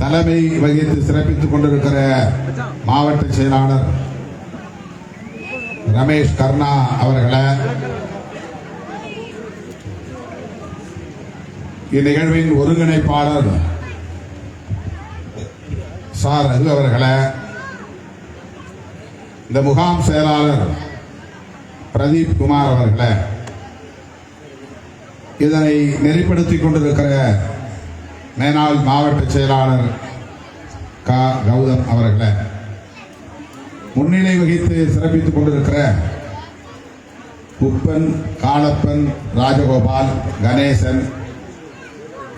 தலைமை வகித்து சிறப்பித்துக் கொண்டிருக்கிற மாவட்ட செயலாளர் ரமேஷ் கர்ணா அவர்களை, இந்நிகழ்வின் ஒருங்கிணைப்பாளர் சார் ரகு அவர்களை, இந்த முகாம் செயலாளர் பிரதீப் குமார் அவர்களை, இதனை நெறிப்படுத்திக் கொண்டிருக்கிற மேனாள் மாவட்ட செயலாளர் க கௌதம் அவர்களை, முன்னிலை வகித்து சிறப்பித்துக் கொண்டிருக்கிற குப்பன், காளப்பன், ராஜகோபால், கணேசன்,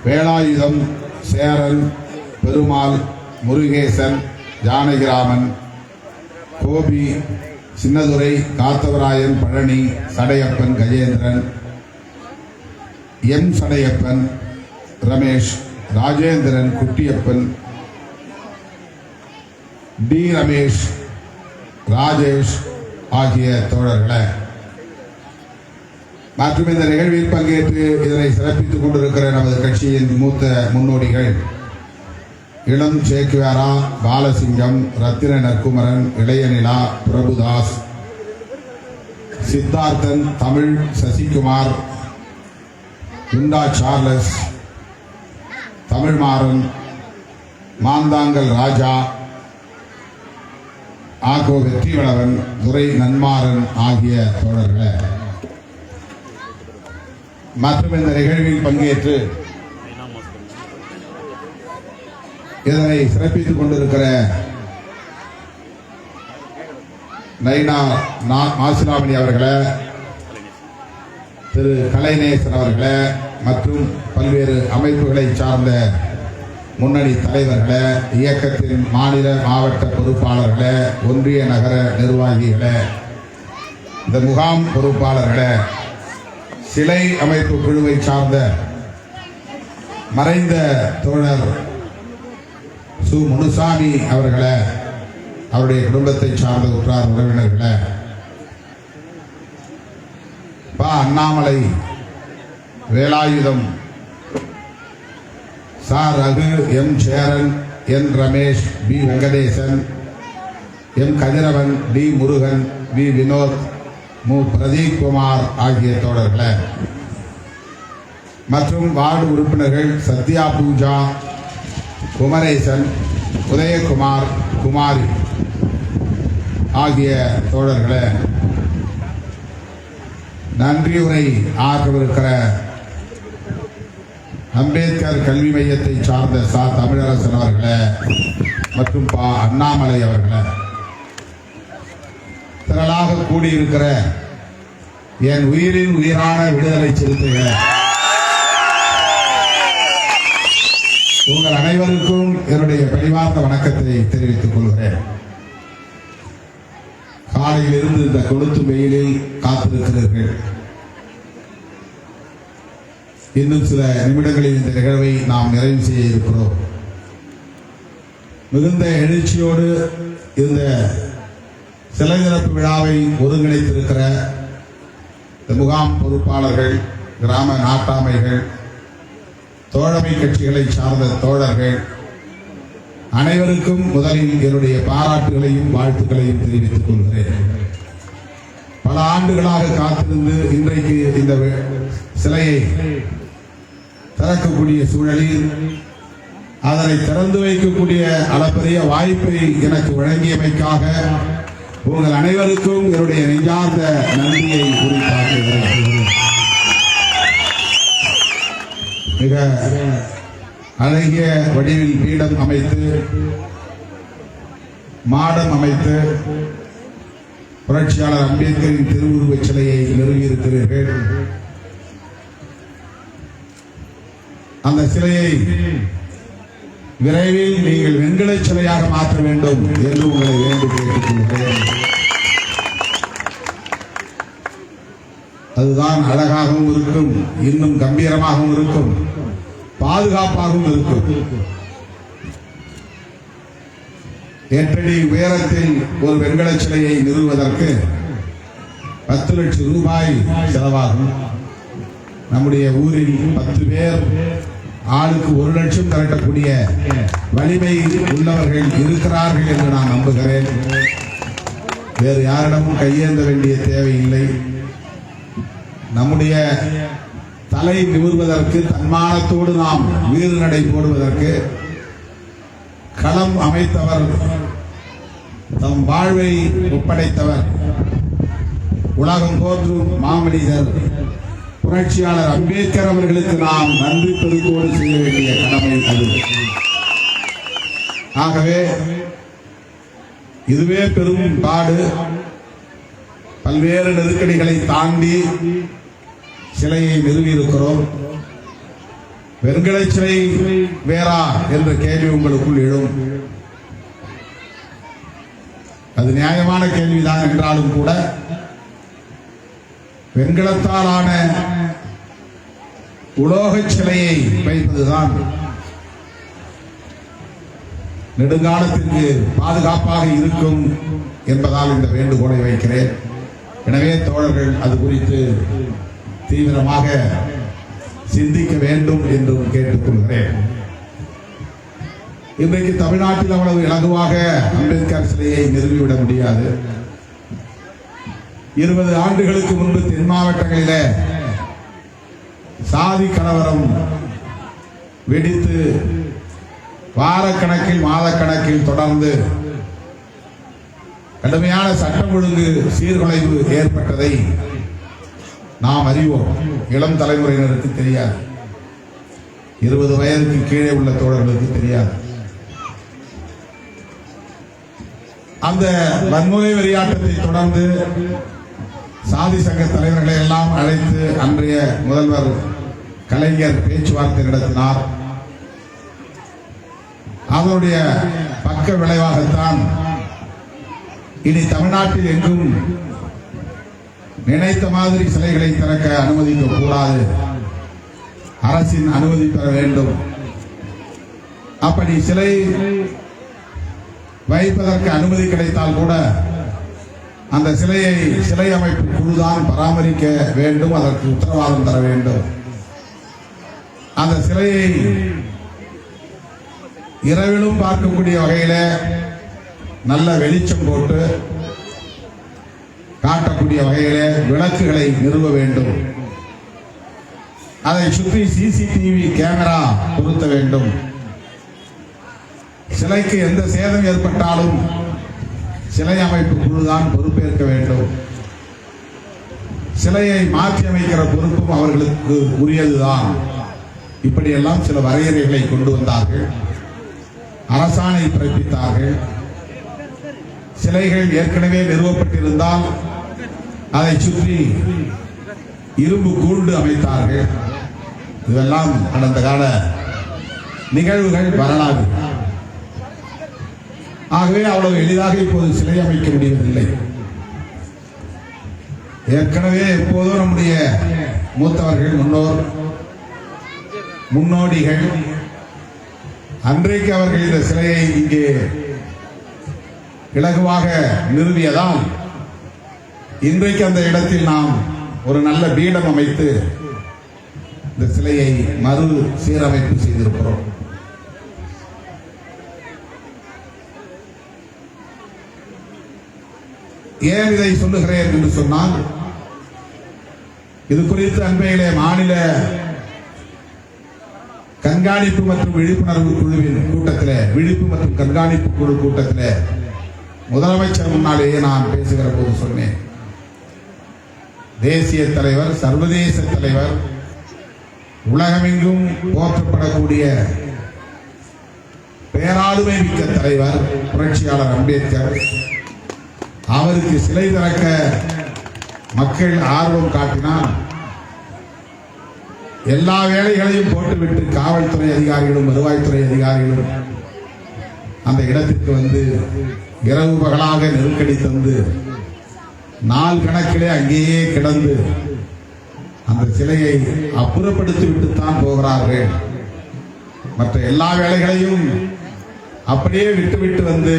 வேலாயுதம், சேரன், பெருமாள், முருகேசன், ஜானகிராமன், கோபி, சின்னதுரை, காத்தவராயன், பழனி, சடையப்பன், கஜேந்திரன், எம் சடையப்பன், ரமேஷ், ராஜேந்திரன், குட்டியப்பன், டி ரமேஷ், ராஜேஷ் ஆகிய தோழர்களை மற்றும் இந்த நிகழ்வில் பங்கேற்று இதனை சிறப்பித்துக் கொண்டிருக்கிற நமது கட்சியின் மூத்த முன்னோடிகள் இளம் சேக்குவேரா, பாலசிங்கம், ரத்தின நற்குமரன், இளையநிலா, பிரபுதாஸ், சித்தார்த்தன், தமிழ், சசிகுமார், குண்டா சார்லஸ், தமிழ்மாறன், மாந்தாங்கல் ராஜா, ஆகோ வெற்றிவளவன், துரை நன்மாறன் ஆகிய தோழர்களை மற்றும் இந்த நிகழ்வில் பங்கேற்று இதனை சிறப்பித்துக் கொண்டிருக்கிற நைனா மாசிலாமணி அவர்களை, திரு கலைநேசன் அவர்களை மற்றும் பல்வேறு அமைப்புகளை சார்ந்த முன்னணி தலைவர்களை, இயக்கத்தின் மாநில மாவட்ட பொறுப்பாளர்களை, ஒன்றிய நகர நிர்வாகிகளை, இந்த முகாம் பொறுப்பாளர்களை, சிலை அமைப்பு குழுவை சார்ந்த மறைந்த தோழர் சு முனுசாமி அவர்களை, அவருடைய குடும்பத்தை சார்ந்த உற்றார் உறவினர்களை, பா Annamalai, Velayutham, Sa Raghu, M Cheran, N Ramesh, P Venkatesan, M Kathiravan, T Murugan, V Vinoth, Mu Pradeep Kumar ஆகிய தோழர்களை மற்றும் வார்டு உறுப்பினர்கள் சத்யா பூஜா, குமரேசன், உதயகுமார், குமாரி ஆகிய தோழர்களை, நன்றியுரை ஆற்றவிருக்கிற அம்பேத்கர் கல்வி மையத்தை சார்ந்த சா தமிழரசன் அவர்களை மற்றும் பா அண்ணாமலை அவர்களை, திரளாக கூடியிருக்கிற என் உயிரின் உயிரான விடுதலை சிறுத்தைகள், உங்கள் அனைவருக்கும் என்னுடைய பணிவார்ந்த வணக்கத்தை தெரிவித்துக் கொள்கிறேன். காலையில் இருந்து இந்த கொளுத்து வெயிலில் காத்திருக்கிறீர்கள். இன்னும் சில நிமிடங்களில் இந்த நிகழ்வை நாம் நிறைவு செய்ய இருக்கிறோம். மிகுந்த எழுச்சியோடு இந்த சிலை திறப்பு விழாவை ஒருங்கிணைத்திருக்கிற இந்த முகாம் பொறுப்பாளர்கள், கிராம நாட்டாமைகள், தோழமை கட்சிகளை சார்ந்த தோழர்கள் அனைவருக்கும் முதலில் என்னுடைய பாராட்டுகளையும் வாழ்த்துக்களையும் தெரிவித்துக் கொள்கிறேன். பல ஆண்டுகளாக காத்திருந்து இன்றைக்கு இந்த சிலையை திறக்கக்கூடிய சூழலில் அதனை திறந்து வைக்கக்கூடிய அளப்பரிய வாய்ப்பை எனக்கு வழங்கியமைக்காக உங்கள் அனைவருக்கும் என்னுடைய நெஞ்சார்ந்த நன்றியை உரித்தாக்குகிறேன். மிக அழகிய வடிவில் பீடம் அமைத்து, மாடம் அமைத்து புரட்சியாளர் அம்பேத்கரின் திருவுருவச் சிலையை நிறுவியிருக்கிறீர்கள். அந்த சிலையை விரைவில் நீங்கள் வெண்கல சிலையாக மாற்ற வேண்டும் என்று உங்களை வேண்டி கேட்டுக்கொள்கிறேன். அதுதான் அழகாகவும் இருக்கும், இன்னும் கம்பீரமாகவும் இருக்கும், பாதுகாப்பாகவும் இருக்கும். 8 அடி உயரத்தில் ஒரு வெண்கல சிலையை நிறுவுவதற்கு 10 லட்சம் ரூபாய் செலவாகும். நம்முடைய ஊரில் 10 பேர் ஆளுக்கு 1 லட்சம் திரட்டக்கூடிய வலிமை உள்ளவர்கள் இருக்கிறார்கள் என்று நான் நம்புகிறேன். வேறு யாரிடமும் கையேந்த வேண்டிய தேவையில்லை. நம்முடைய தலை நிமிர்வதற்கு, தன்மானத்தோடு நாம் வீறு நடை போடுவதற்கு களம் அமைத்தவர், தம் வாழ்வை ஒப்படைத்தவர், உலகம் போற்றும் மாமனிதர் புரட்சியாளர் அம்பேத்கர் அவர்களுக்கு நாம் நன்றி பெருக்கோடு செய்ய வேண்டிய கடமை அது. ஆகவே இதுவே பெரும் பாடு. பல்வேறு நெருக்கடிகளை தாண்டி சிலையை நிறுவியிருக்கிறோம். வெண்கல சிலை வேறா என்ற கேள்வி உங்களுக்குள் எழும். அது நியாயமான கேள்விதான் என்றாலும் கூட வெண்கலத்தாலான உலோக சிலையை வைப்பதுதான் நெடுங்காலத்திற்கு பாதுகாப்பாக இருக்கும் என்பதால் இந்த வேண்டுகோளை வைக்கிறேன். எனவே தோழர்கள் அது குறித்து தீவிரமாக சிந்திக்க வேண்டும் என்றும் கேட்டுக்கொள்கிறேன். இன்றைக்கு தமிழ்நாட்டில் அவ்வளவு இலகுவாக அம்பேத்கர் சிலையை நிறுவிவிட முடியாது. 20 ஆண்டுகளுக்கு முன்பு தென் மாவட்டங்களிலே சாதி கலவரம் வெடித்து வாரக்கணக்கில் மாதக்கணக்கில் தொடர்ந்து கடுமையான சட்டம் ஒழுங்கு சீர்குலைவு ஏற்பட்டதை நாம் அறிவோம். இளம் தலைமுறையினருக்கு தெரியாது, 20 வயதுக்கு கீழே உள்ள தோழர்களுக்கு தெரியாது. அந்த வன்முறை வெறியாட்டத்தை தொடர்ந்து சாதி சங்க தலைவர்களை எல்லாம் அழைத்து அன்றைய முதல்வர் கலைஞர் பேச்சுவார்த்தை நடத்தினார். அதனுடைய பக்க விளைவாகத்தான் இனி தமிழ்நாட்டில் எங்கும் நினைத்த மாதிரி சிலைகளை திறக்க அனுமதிக்க கூடாது, அரசின் அனுமதி பெற வேண்டும். அப்படி சிலை வைப்பதற்கு அனுமதி கிடைத்தால் கூட அந்த சிலையை சிலை அமைப்பு குழுதான் பராமரிக்க வேண்டும், அதற்கு உத்தரவாதம் தர வேண்டும். அந்த சிலையை இரவிலும் பார்க்கக்கூடிய வகையில நல்ல வெளிச்சம் போட்டு காட்டக்கூடிய வகையில விளக்குகளை நிறுவ வேண்டும். அதை சுற்றி சிசிடிவி கேமரா பொருத்த வேண்டும். சிலைக்கு எந்த சேதம் ஏற்பட்டாலும் சிலை அமைப்பு குழுதான் பொறுப்பேற்க வேண்டும். சிலையை மாற்றி அமைக்கிற பொறுப்பும் அவர்களுக்கு உரியதுதான். இப்படியெல்லாம் சில வரையறைகளை கொண்டு வந்தார்கள், அரசாணை பிறப்பித்தார்கள். சிலைகள் ஏற்கனவே நிறுவப்பட்டிருந்தால் அதை சுற்றி இரும்பு கூண்டு அமைத்தார்கள். இதெல்லாம் கடந்த கால நிகழ்வுகள், வரலாறு. ஆகவே அவ்வளவு எளிதாக இப்போது சிலை அமைக்க முடிவதில்லை. ஏற்கனவே எப்போதும் நம்முடைய மூத்தவர்கள், முன்னோடிகள் அன்றைக்கு அவர்கள் இந்த சிலையை இங்கே இலகுவாக நிறுவியதால் இன்றைக்கு அந்த இடத்தில் நாம் ஒரு நல்ல பீடம் அமைத்து இந்த சிலையை மறு சீரமைப்பு செய்திருக்கிறோம். ஏன் இதை சொல்லுகிறேன் என்று சொன்னால், இது குறித்து அண்மையிலே மாநில கண்காணிப்பு மற்றும் விழிப்புணர்வு குழுவின் கூட்டத்தில், விழிப்பு மற்றும் கண்காணிப்பு குழு கூட்டத்தில் முதலமைச்சர் முன்னாலேயே நான் பேசுகிற போது சொன்னேன், தேசிய தலைவர், சர்வதேச தலைவர், உலகமெங்கும் போற்றப்படக்கூடிய பேராளுமை மிக்க தலைவர் புரட்சியாளர் அம்பேத்கர், அவருக்கு சிலை திறக்க மக்கள் ஆர்வம் காட்டினால் எல்லா வேலைகளையும் போட்டுவிட்டு காவல்துறை அதிகாரிகளும் வருவாய்த்துறை அதிகாரிகளும் அந்த இடத்திற்கு வந்து இரவு பகலாக நெருக்கடி தந்து நாள் கணக்கிலே அங்கேயே கிடந்து அந்த சிலையை அப்புறப்படுத்திவிட்டுத்தான் போகிறார்கள். மற்ற எல்லா வேலைகளையும் அப்படியே விட்டுவிட்டு வந்து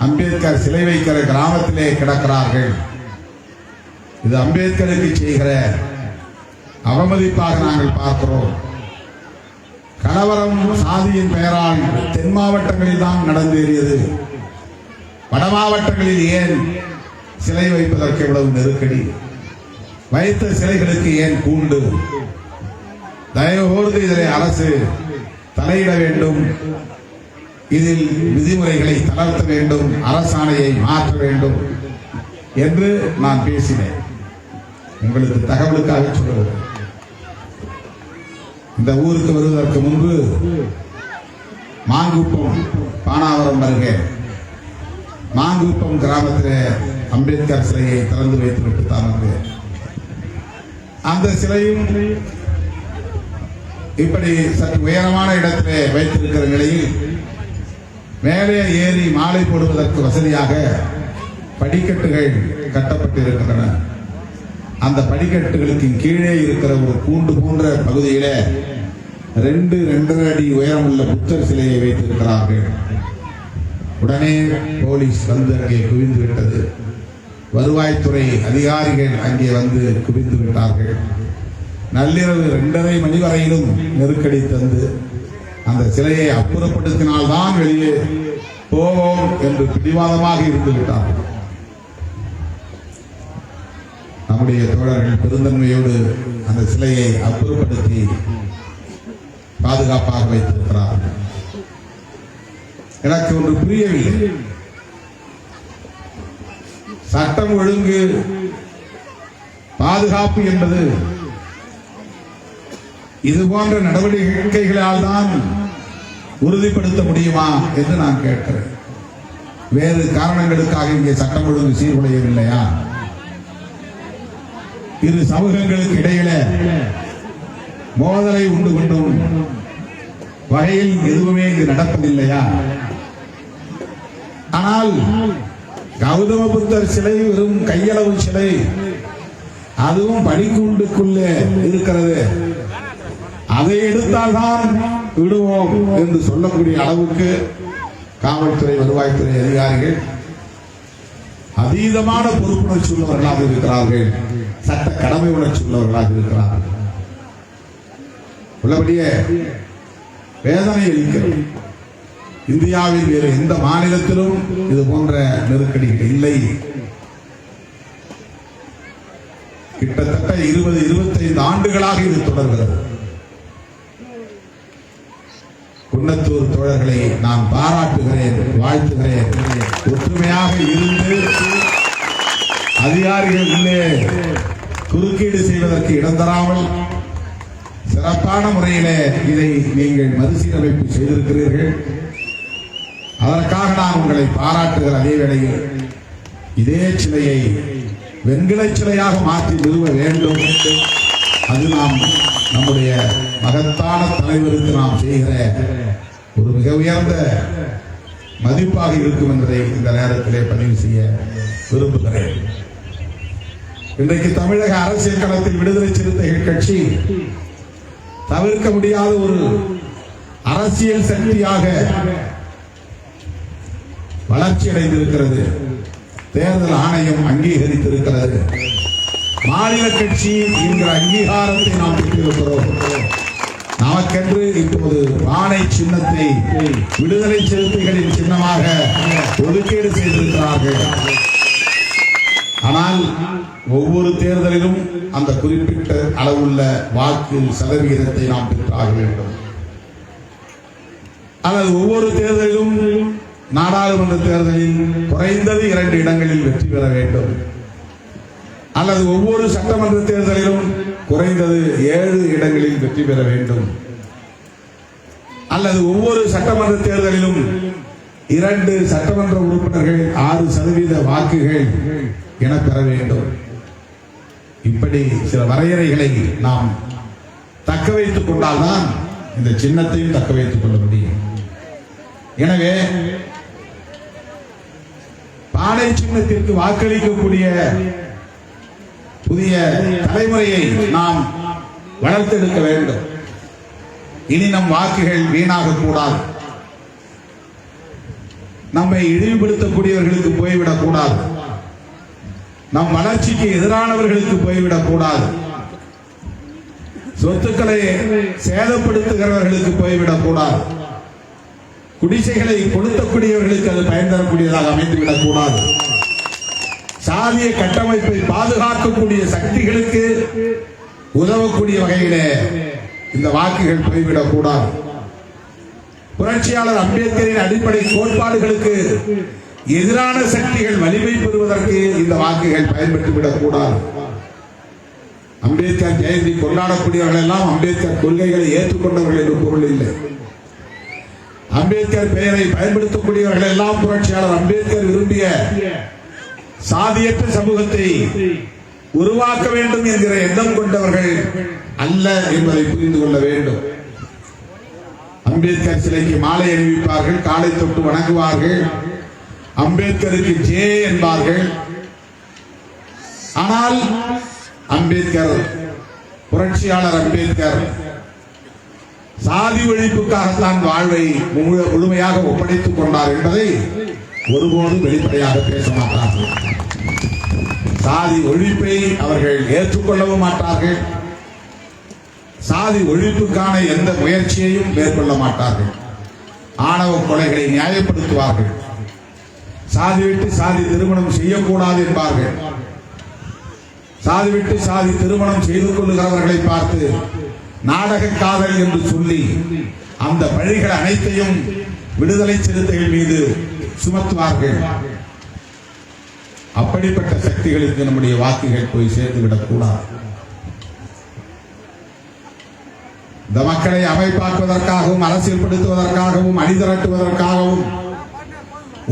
அம்பேத்கர் சிலை வைக்கிற கிராமத்திலே கிடக்கிறார்கள். இது அம்பேத்கருக்கு செய்கிற அவமதிப்பாக நாங்கள் பார்க்கிறோம். கலவரம் சாதியின் பெயரால் தென் மாவட்டங்களில் தான் நடந்தேறியது. வட மாவட்டங்களில் ஏன் சிலை வைப்பதற்கு இவ்வளவு நெருக்கடி? வைத்த சிலைகளுக்கு ஏன் கூண்டு? தயவுகூர்ந்து இதிலே அரசு தலையிட வேண்டும். இதில் விதிமுறைகளை தளர்த்த வேண்டும், அரசாணையை மாற்ற வேண்டும் என்று நான் பேசினேன். உங்களுக்கு தகவலுக்காக சொல்லுவேன். இந்த ஊருக்கு வருவதற்கு முன்பு மாங்குப்பம் பானாவரம் அருகே மாங்குப்பம் கிராமத்தில் அம்பேத்கர் சிலையை திறந்து வைத்துவிட்டு தான் அந்த சிலையும் இப்படி சற்று உயரமான இடத்திலே வைத்திருக்கிற நிலையில் மேலே ஏறி மாலை போடுவதற்கு வசதியாக படிக்கட்டுகள் கட்டப்பட்டிருக்கின்றன. அந்த படிக்கட்டுகளுக்கு கீழே இருக்கிற ஒரு கூண்டு போன்ற பகுதியில 2.5 அடி உயரம் உள்ள புத்தர் சிலையை வைத்திருக்கிறார்கள். உடனே போலீஸ் வந்து அங்கே குவிந்து விட்டது. வருவாய்த்துறை அதிகாரிகள் அங்கே வந்து குவிந்து விட்டார்கள். நள்ளிரவு 2:30 மணி வரையிலும் நெருக்கடி தந்து அந்த சிலையை அப்புறப்படுத்தினால்தான் வெளியே போவோம் என்று பிடிவாதமாக இருந்து விட்டார்கள். நம்முடைய தோழர்கள் பெருந்தன்மையோடு அந்த சிலையை அப்புறப்படுத்தி பாதுகாப்பாக வைத்திருக்கிறார்கள். எனக்கு ஒன்று புரியவில்லை. சட்டம் ஒழுங்கு பாதுகாப்பு என்பது இது போன்ற நடவடிக்கைகளால் தான் உறுதிப்படுத்த முடியுமா என்று நான் கேட்கிறேன். வேறு காரணங்களுக்காக இங்கே சட்டம் ஒழுங்கு சீர்குலையவில்லையா? இரு சமூகங்களுக்கு இடையில மோதலை உண்டு கொண்டும் வகையில் எதுவுமே இது நடப்பதில்லையா? ஆனால் கௌதம புத்தர் சிலை வெறும் கையளவு சிலை, அதுவும் படிக்கூண்டுக்குள்ளே இருக்கிறது. அதை எடுத்தால்தான் விடுவோம் என்று சொல்லக்கூடிய அளவுக்கு காவல்துறை வருவாய்த்துறை அதிகாரிகள் அதீதமான பொறுப்புணர்ச்சி உள்ளவர்களாக இருக்கிறார்கள், சட்ட கடமை உணர்ச்சி உள்ளவர்களாக இருக்கிறார்கள். உள்ளபடியே வேதனை அளிக்கிறது. இந்தியாவில் வேறு எந்த மாநிலத்திலும் இது போன்ற நெருக்கடிகள் இல்லை. கிட்டத்தட்ட 20-25 ஆண்டுகளாக இது தொடர்கிறது. குன்னத்தூர் தோழர்களை நான் பாராட்டுகிறேன், வாழ்த்துகிறேன். ஒற்றுமையாக இருந்து அதிகாரிகள் உள்ளே குறுக்கீடு செய்வதற்கு இடம் தராமல் சிறப்பான முறையிலே இதை நீங்கள் மறுசீரமைப்பு செய்திருக்கிறீர்கள். அதற்காக நான் உங்களை பாராட்டுகிற அதே வேளையில் இதே சிலையை வெண்கல சிலையாக மாற்றி நிறுவ வேண்டும். அது நாம் நம்முடைய மகத்தான தலைவருக்கு நாம் செய்கிற ஒரு மிக உயர்ந்த மதிப்பாக இருக்கும் என்பதை இந்த நேரத்திலே பதிவு செய்ய விரும்புகிறேன். இன்றைக்கு தமிழக அரசியல் களத்தில் விடுதலை சிறுத்தைகள் கட்சி தவிர்க்க முடியாத ஒரு அரசியல் சக்தியாக வளர்ச்சி அடைந்திருக்கிறது. தேர்தல் ஆணையம் அங்கீகரித்திருக்கிறது. மாநில கட்சி என்கிற அங்கீகாரத்தை நாம் பெற்றிருக்கிறோம். நமக்கென்று இப்போது பானை சின்னத்தை விடுதலை சிறுத்தைகளின் சின்னமாக ஒதுக்கீடு செய்திருக்கிறார்கள். ஆனால் ஒவ்வொரு தேர்தலிலும் அந்த குறிப்பிட்ட அளவுள்ள வாக்கு சதவிகிதத்தை நாம் பெற்றாக வேண்டும். ஆனால் ஒவ்வொரு தேர்தலிலும் நாடாளுமன்ற தேர்தலில் குறைந்தது 2 இடங்களில் வெற்றி பெற வேண்டும். அல்லது ஒவ்வொரு சட்டமன்ற தேர்தலிலும் குறைந்தது 7 இடங்களில் வெற்றி பெற வேண்டும். அல்லது ஒவ்வொரு சட்டமன்ற தேர்தலிலும் 2 சட்டமன்ற உறுப்பினர்கள் 6% வாக்குகள் என பெற வேண்டும். இப்படி சில வரையறைகளை நாம் தக்க வைத்துக் கொண்டால்தான் இந்த சின்னத்தையும் தக்க வைத்துக் கொள்ள முடியும். எனவே பானை சின்னத்திற்கு வாக்களிக்கக்கூடிய புதிய தலைமுறையை நாம் வளர்த்தெடுக்க வேண்டும். இனி நம் வாக்குகள் வீணாக கூடாது. நம்மை இழிவுபடுத்தக்கூடியவர்களுக்கு போய்விடக் கூடாது. நம் வளர்ச்சிக்கு எதிரானவர்களுக்கு போய்விடக் கூடாது. சொத்துக்களை சேதப்படுத்துகிறவர்களுக்கு போய்விடக் கூடாது. குடிசைகளை கொளுத்தக்கூடியவர்களுக்கு அது பயன் தரக்கூடியதாக அமைந்துவிடக் கூடாது. சாதிய கட்டமைப்பை பாதுகாக்கக்கூடிய சக்திகளுக்கு உதவக்கூடிய வகையிலே இந்த வாக்குகள் போய்விடக் கூடாது. புரட்சியாளர் அம்பேத்கரின் அடிப்படை கோட்பாடுகளுக்கு எதிரான சக்திகள் வலிமை பெறுவதற்கு இந்த வாக்குகள் பயன்பட்டுவிடக் கூடாது. அம்பேத்கர் ஜெயந்தி கொண்டாடக்கூடியவர்கள் எல்லாம் அம்பேத்கர் கொள்கைகளை ஏற்றுக்கொண்டவர்கள் என்று பொருள் இல்லை. அம்பேத்கர் பெயரை பயன்படுத்தக்கூடியவர்கள் எல்லாம் புரட்சியாளர் அம்பேத்கர் விரும்பிய சாதியற்ற சமூகத்தை உருவாக்க வேண்டும் என்கிற எண்ணம் கொண்டவர்கள் அல்ல என்பதை புரிந்து கொள்ள வேண்டும். அம்பேத்கர் சிலைக்கு மாலை அணிவிப்பார்கள், காலை தொட்டு வணங்குவார்கள், அம்பேத்கருக்கு ஜே என்பார்கள். ஆனால் அம்பேத்கர், புரட்சியாளர் அம்பேத்கர் சாதி ஒழிப்புக்காகத்தான் வாழ்வை முழுமையாக ஒப்படைத்துக் கொண்டார் என்பதை ஒருபோதும் வெளிப்படையாக பேச மாட்டார்கள். சாதி ஒழிப்பை அவர்கள் ஏற்றுக்கொள்ளவும் மாட்டார்கள். சாதி ஒழிப்புக்கான எந்த முயற்சியையும் மேற்கொள்ள மாட்டார்கள். ஆணவ கொலைகளை நியாயப்படுத்துவார்கள். சாதி விட்டு சாதி திருமணம் செய்யக்கூடாது என்பார்கள். சாதி விட்டு சாதி திருமணம் செய்து கொள்ளுகிறவர்களை பார்த்து நாடக காதல் என்று சொல்லி அந்த பழிகள் அனைத்தையும் விடுதலை சிறுத்தைகள் மீது சுமத்துவார்கள். அப்படிப்பட்ட சக்திகளுக்கு நம்முடைய வாக்குகள் போய் சேர்ந்துவிடக் கூடாது. இந்த மக்களை அமைப்பாக்குவதற்காகவும் அரசியல்படுத்துவதற்காகவும் அணிதிரட்டுவதற்காகவும்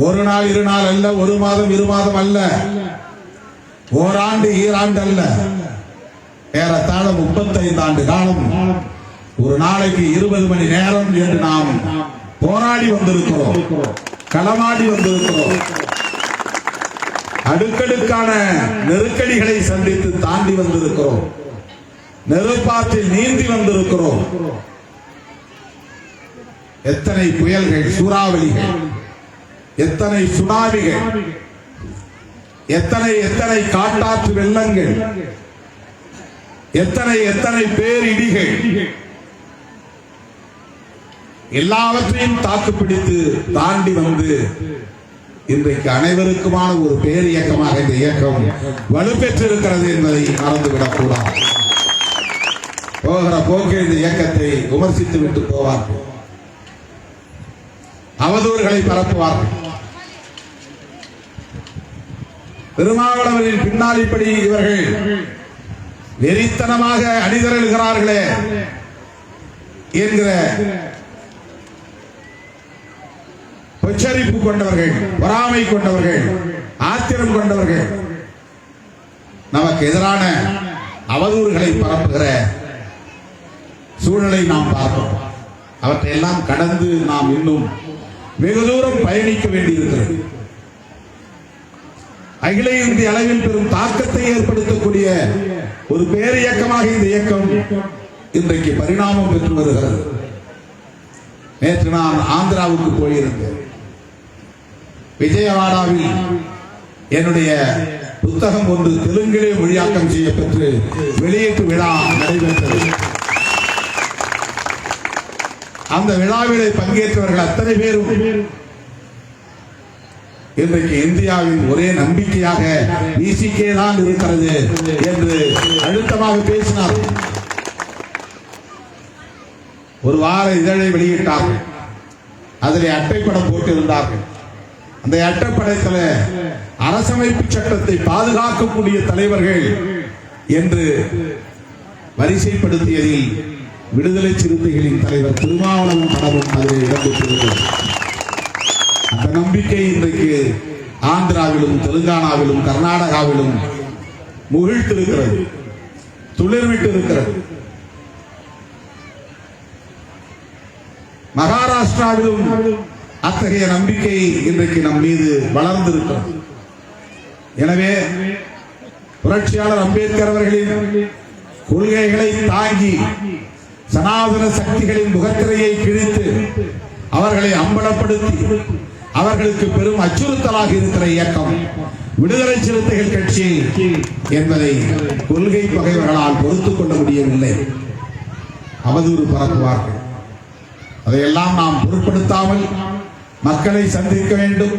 ஒரு நாள் இரு நாள் அல்ல, ஒரு மாதம் இரு மாதம் அல்ல, ஓராண்டு ஈராண்டு அல்ல, ஏறத்தாழ 35 ஆண்டு காலம் ஒரு நாளைக்கு 20 மணி நேரம் என்று நாம் போராடி வந்திருக்கிறோம், களமாடி வந்திருக்கிறோம். அடுக்கடுக்கான நெருக்கடிகளை சந்தித்து தாண்டி வந்திருக்கிறோம். நெருப்பாற்றில் நீந்தி வந்திருக்கிறோம். எத்தனை புயல்கள், சூறாவளிகள், எத்தனை சுனாமிகள், எத்தனை எத்தனை காட்டாற்று வெள்ளங்கள், எத்தனை எத்தனை பேரிடிகள், எல்லாவற்றையும் தாக்குப்பிடித்து தாண்டி வந்து இன்றைக்கு அனைவருக்குமான ஒரு பேர் இயக்கமாக இந்த இயக்கம் வலுப்பெற்றிருக்கிறது என்பதை மறந்துவிடக் கூடாது. போகிற போக்கில் இந்த இயக்கத்தை விமர்சித்து விட்டு போவார்கள், அவதூறுகளை பரப்புவார்கள். திருமாவளவனின் பின்னால் இப்படி இவர்கள் வெறித்தனமாக அணிதிரளுகிறார்களே என்கிற உச்சரிப்பு கொண்டவர்கள், பொறாமை கொண்டவர்கள், ஆத்திரம் கொண்டவர்கள், நமக்கு எதிரான அவதூறுகளை பரப்புகிற சூழலை நாம் பார்க்கிறோம். அவற்றை எல்லாம் கடந்து நாம் இன்னும் வெகு தூரம் பயணிக்க வேண்டியிருக்கிறது. அகில இந்திய அளவில் பெரும் தாக்கத்தை ஏற்படுத்தக்கூடிய ஒரு பேர் இயக்கமாக இந்த இயக்கம் இன்றைக்கு பரிணாமம் பெற்று வருகிறது. நேற்று நான் ஆந்திராவுக்கு போயிருந்தேன். விஜயவாடாவில் என்னுடைய புத்தகம் ஒன்று தெலுங்கிலே மொழியாக்கம் செய்யப்பட்டு வெளியீட்டு விழா நடைபெற்றது. அந்த விழாவிலே பங்கேற்றவர்கள் அத்தனை பேரும் இன்றைக்கு இந்தியாவின் ஒரே நம்பிக்கையாக விசிகே தான் இருக்கிறது என்று அழுத்தமாக பேசினார். ஒரு வார இதழை வெளியிட்டார்கள். அதில் அட்டைப்படம் போட்டிருந்தார்கள். அந்த அட்டைப்படத்தில் அரசமைப்பு சட்டத்தை பாதுகாக்கக்கூடிய தலைவர்கள் என்று வரிசைப்படுத்தியதில் விடுதலை சிறுத்தைகளின் தலைவர் திருமாவளவன் படமும் அதில் இடம்பெற்றிருக்கிறது. அந்த நம்பிக்கை இன்றைக்கு ஆந்திராவிலும் தெலுங்கானாவிலும் கர்நாடகாவிலும் முகிழ்த்திருக்கிறது, துளிர்விட்டு இருக்கிறது. மகாராஷ்டிராவிலும் அத்தகைய நம்பிக்கை இன்றைக்கு நம் மீது வளர்ந்திருக்கிறது. எனவே புரட்சியாளர் அம்பேத்கர் அவர்களின் கொள்கைகளை தாங்கி சனாதன சக்திகளின் முகத்திரையை கிழித்து அவர்களை அம்பலப்படுத்தி அவர்களுக்கு பெரும் அச்சுறுத்தலாக இருக்கிற இயக்கம் விடுதலை சிறுத்தைகள் கட்சி என்பதை கொள்கை பகைவர்களால் பொறுத்துக் கொள்ள முடியவில்லை. அவதூறு பரப்புவார்கள். அதையெல்லாம் நாம் பொருட்படுத்தாமல் மக்களை சந்திக்க வேண்டும்.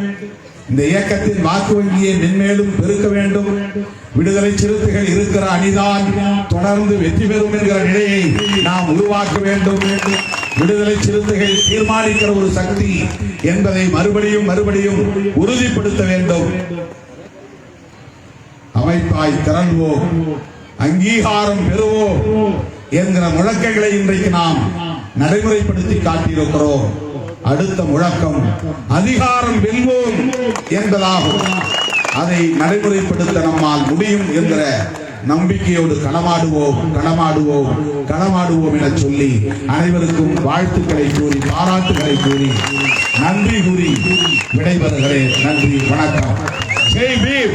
இந்த இயக்கத்தின் வாக்கு வங்கியை மென்மேலும் பெருக்க வேண்டும். விடுதலை சிறுத்தைகள் இருக்கிற அணிதான் தொடர்ந்து வெற்றி பெறும் என்கிற நிலையை நாம் உருவாக்க வேண்டும். விடுதலை சிறுத்தைகள் தீர்மானிக்கிற ஒரு சக்தி என்பதை மறுபடியும் உறுதிப்படுத்த வேண்டும். அமைப்பாய் திரள்வோம், அங்கீகாரம் பெறுவோம் என்கிற முழக்கங்களை இன்றைக்கு நாம் நடைமுறைப்படுத்தி காட்டியிருக்கிறோம். அடுத்த முழக்கம் அதிகாரம் வெல்வோம் என்பதாகும். அதை நடைமுறைப்படுத்த நம்மால் முடியும் என்கிற நம்பிக்கையோடு களமாடுவோம் என சொல்லி அனைவருக்கும் வாழ்த்துக்களை கூறி பாராட்டுகளை கூறி நன்றி கூறி விடைபெறுகிறேன். நன்றி, வணக்கம். ஜெய் பீம்.